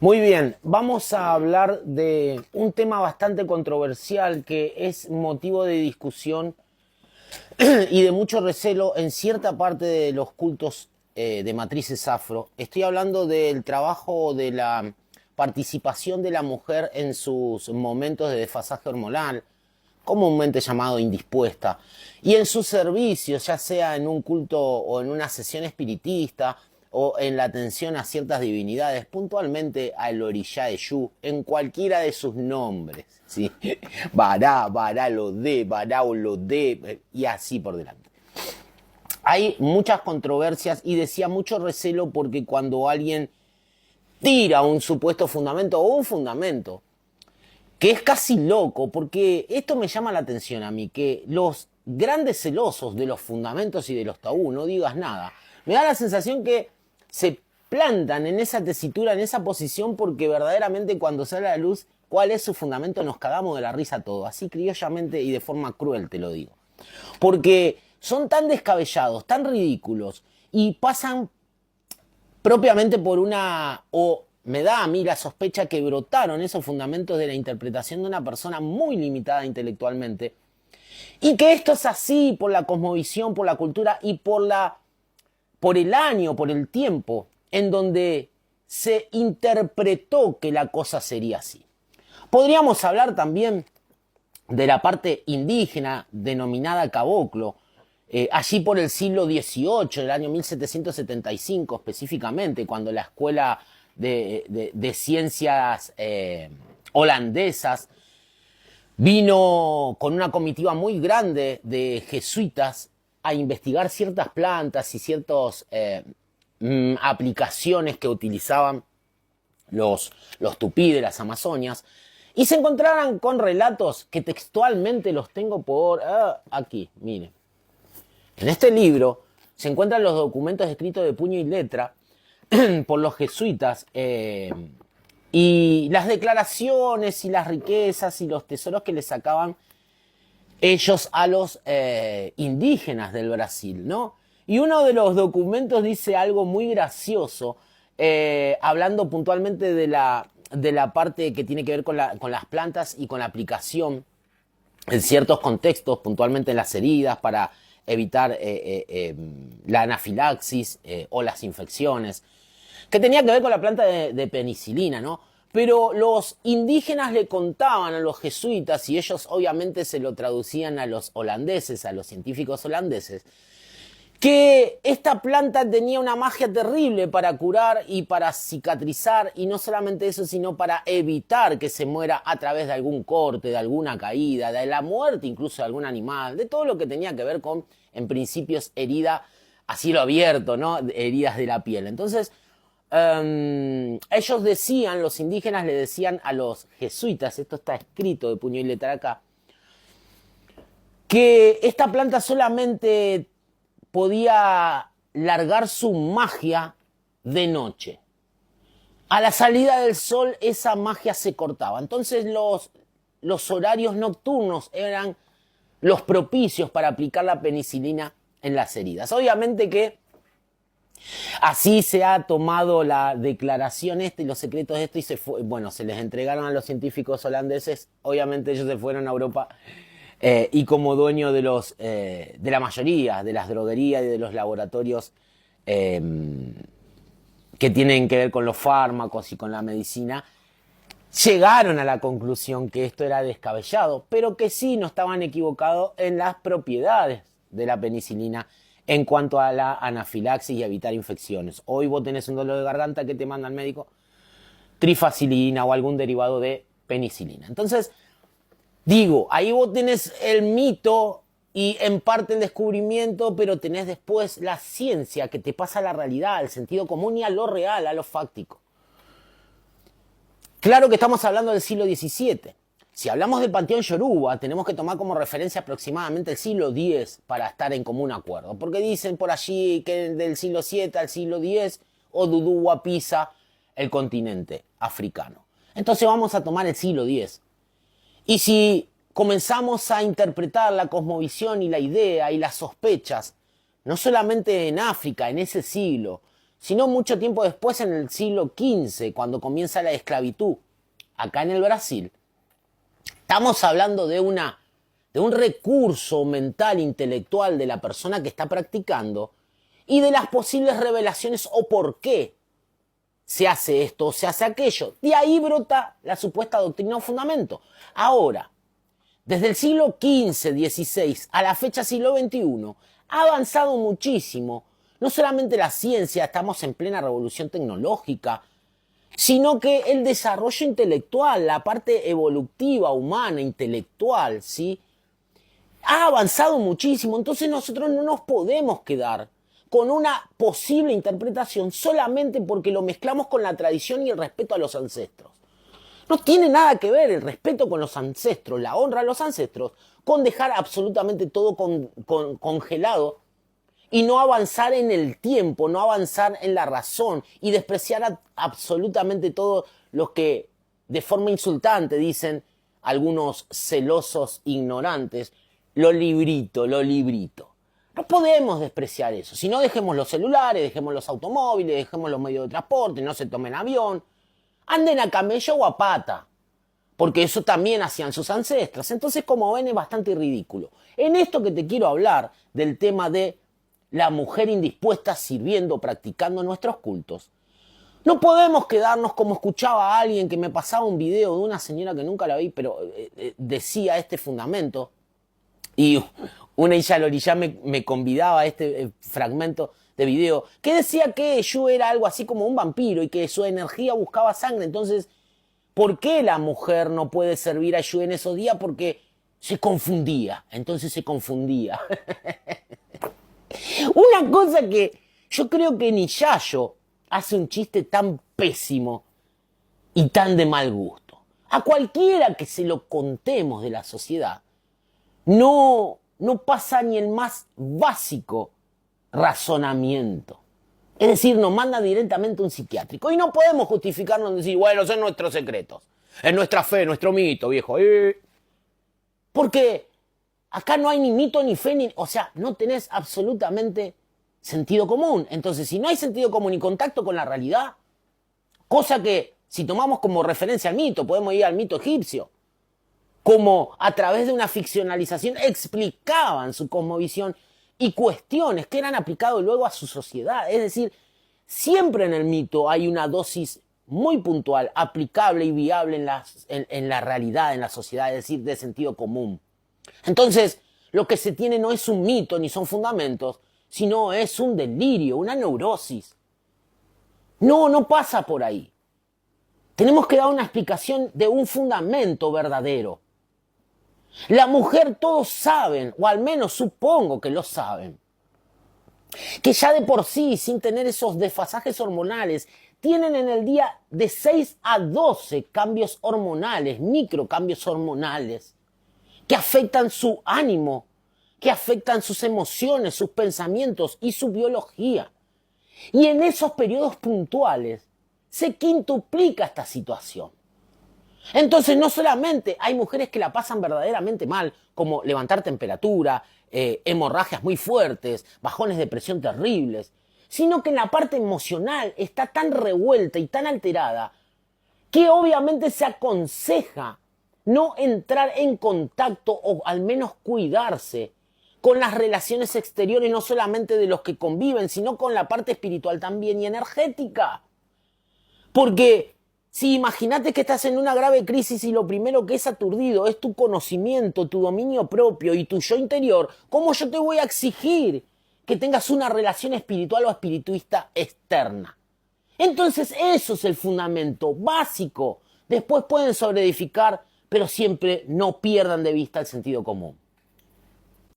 Muy bien, vamos a hablar de un tema bastante controversial que es motivo de discusión y de mucho recelo en cierta parte de los cultos de matrices afro. Estoy hablando del trabajo de la participación de la mujer en sus momentos de desfasaje hormonal, comúnmente llamado indispuesta, y en sus servicios, ya sea en un culto o en una sesión espiritista, o en la atención a ciertas divinidades, puntualmente al Orishá de Shu, en cualquiera de sus nombres, ¿sí? Bará, Bará lo de, Bará o lo de, y así por delante. Hay muchas controversias y decía mucho recelo porque cuando alguien tira un supuesto fundamento o un fundamento, que es casi loco, porque esto me llama la atención a mí, que los grandes celosos de los fundamentos y de los tabú, no digas nada, me da la sensación que se plantan en esa tesitura, en esa posición, porque verdaderamente cuando sale a la luz cuál es su fundamento nos cagamos de la risa todo, así criollamente y de forma cruel te lo digo. Porque son tan descabellados, tan ridículos, y pasan propiamente por una, o me da a mí la sospecha que brotaron esos fundamentos de la interpretación de una persona muy limitada intelectualmente, y que esto es así por la cosmovisión, por la cultura y por el año, por el tiempo en donde se interpretó que la cosa sería así. Podríamos hablar también de la parte indígena denominada caboclo, allí por el siglo XVIII, el año 1775 específicamente, cuando la escuela de ciencias holandesas vino con una comitiva muy grande de jesuitas a investigar ciertas plantas y ciertas aplicaciones que utilizaban los tupí de las Amazonias, y se encontraran con relatos que textualmente los tengo por aquí, miren. En este libro se encuentran los documentos escritos de puño y letra por los jesuitas y las declaraciones y las riquezas y los tesoros que le sacaban ellos a los indígenas del Brasil, ¿no? Y uno de los documentos dice algo muy gracioso, hablando puntualmente de la parte que tiene que ver con las plantas y con la aplicación en ciertos contextos, puntualmente en las heridas, para evitar la anafilaxis o las infecciones, que tenía que ver con la planta de penicilina, ¿no? Pero los indígenas le contaban a los jesuitas, y ellos obviamente se lo traducían a los holandeses, a los científicos holandeses, que esta planta tenía una magia terrible para curar y para cicatrizar, y no solamente eso, sino para evitar que se muera a través de algún corte, de alguna caída, de la muerte incluso de algún animal, de todo lo que tenía que ver con, en principios, herida a cielo abierto, ¿no? Heridas de la piel. Entonces, ellos decían, los indígenas le decían a los jesuitas, esto está escrito de puño y letra acá, que esta planta solamente podía largar su magia de noche. A la salida del sol esa magia se cortaba. Entonces los horarios nocturnos eran los propicios para aplicar la penicilina en las heridas. Obviamente que así se ha tomado la declaración y los secretos de esto, y se les entregaron a los científicos holandeses. Obviamente ellos se fueron a Europa y como dueño de la mayoría de las droguerías y de los laboratorios que tienen que ver con los fármacos y con la medicina, llegaron a la conclusión que esto era descabellado, pero que sí no estaban equivocados en las propiedades de la penicilina en cuanto a la anafilaxis y evitar infecciones. Hoy vos tenés un dolor de garganta, que te manda el médico, trifacilina o algún derivado de penicilina. Entonces, digo, ahí vos tenés el mito y en parte el descubrimiento, pero tenés después la ciencia que te pasa a la realidad, al sentido común y a lo real, a lo fáctico. Claro que estamos hablando del siglo XVII. Si hablamos del panteón yoruba, tenemos que tomar como referencia aproximadamente el siglo X para estar en común acuerdo. Porque dicen por allí que del siglo VII al siglo X, Oduduwa pisa el continente africano. Entonces vamos a tomar el siglo X. Y si comenzamos a interpretar la cosmovisión y la idea y las sospechas, no solamente en África, en ese siglo, sino mucho tiempo después, en el siglo XV, cuando comienza la esclavitud, acá en el Brasil. Estamos hablando de un recurso mental, intelectual de la persona que está practicando y de las posibles revelaciones o por qué se hace esto o se hace aquello. De ahí brota la supuesta doctrina o fundamento. Ahora, desde el siglo XV, XVI a la fecha siglo XXI, ha avanzado muchísimo. No solamente la ciencia, estamos en plena revolución tecnológica, sino que el desarrollo intelectual, la parte evolutiva, humana, intelectual, ¿sí? Ha avanzado muchísimo. Entonces nosotros no nos podemos quedar con una posible interpretación solamente porque lo mezclamos con la tradición y el respeto a los ancestros. No tiene nada que ver el respeto con los ancestros, la honra a los ancestros, con dejar absolutamente todo congelado y no avanzar en el tiempo, no avanzar en la razón y despreciar absolutamente todos los que de forma insultante dicen algunos celosos ignorantes, lo librito, lo librito. No podemos despreciar eso. Si no, dejemos los celulares, dejemos los automóviles, dejemos los medios de transporte, no se tomen avión. Anden a camello o a pata, porque eso también hacían sus ancestros. Entonces, como ven, es bastante ridículo. En esto que te quiero hablar del tema de la mujer indispuesta sirviendo, practicando nuestros cultos, no podemos quedarnos como escuchaba a alguien que me pasaba un video de una señora que nunca la vi, pero decía este fundamento, y una Iyaloriyá me convidaba a este fragmento de video, que decía que Yu era algo así como un vampiro y que su energía buscaba sangre. Entonces, ¿por qué la mujer no puede servir a Yu en esos días? Porque se confundía. Entonces se confundía. Una cosa que yo creo que ni Yayo hace un chiste tan pésimo y tan de mal gusto. A cualquiera que se lo contemos de la sociedad, no pasa ni el más básico razonamiento. Es decir, nos manda directamente un psiquiátrico. Y no podemos justificarnos en decir, bueno, son nuestros secretos. Es nuestra fe, nuestro mito, viejo. Porque acá no hay ni mito ni fe, o sea, no tenés absolutamente sentido común. Entonces, si no hay sentido común y contacto con la realidad, cosa que si tomamos como referencia al mito, podemos ir al mito egipcio, como a través de una ficcionalización explicaban su cosmovisión y cuestiones que eran aplicadas luego a su sociedad. Es decir, siempre en el mito hay una dosis muy puntual, aplicable y viable en la realidad, en la sociedad, es decir, de sentido común. Entonces, lo que se tiene no es un mito ni son fundamentos, sino es un delirio, una neurosis. No pasa por ahí. Tenemos que dar una explicación de un fundamento verdadero. La mujer, todos saben, o al menos supongo que lo saben, que ya de por sí, sin tener esos desfasajes hormonales, tienen en el día de 6 a 12 cambios hormonales, microcambios hormonales, que afectan su ánimo, que afectan sus emociones, sus pensamientos y su biología. Y en esos periodos puntuales se quintuplica esta situación. Entonces no solamente hay mujeres que la pasan verdaderamente mal, como levantar temperatura, hemorragias muy fuertes, bajones de presión terribles, sino que en la parte emocional está tan revuelta y tan alterada que obviamente se aconseja no entrar en contacto o al menos cuidarse con las relaciones exteriores, no solamente de los que conviven, sino con la parte espiritual también y energética. Porque si imagínate que estás en una grave crisis y lo primero que es aturdido es tu conocimiento, tu dominio propio y tu yo interior, ¿cómo yo te voy a exigir que tengas una relación espiritual o espirituista externa? Entonces eso es el fundamento básico. Después pueden sobreedificar, pero siempre no pierdan de vista el sentido común.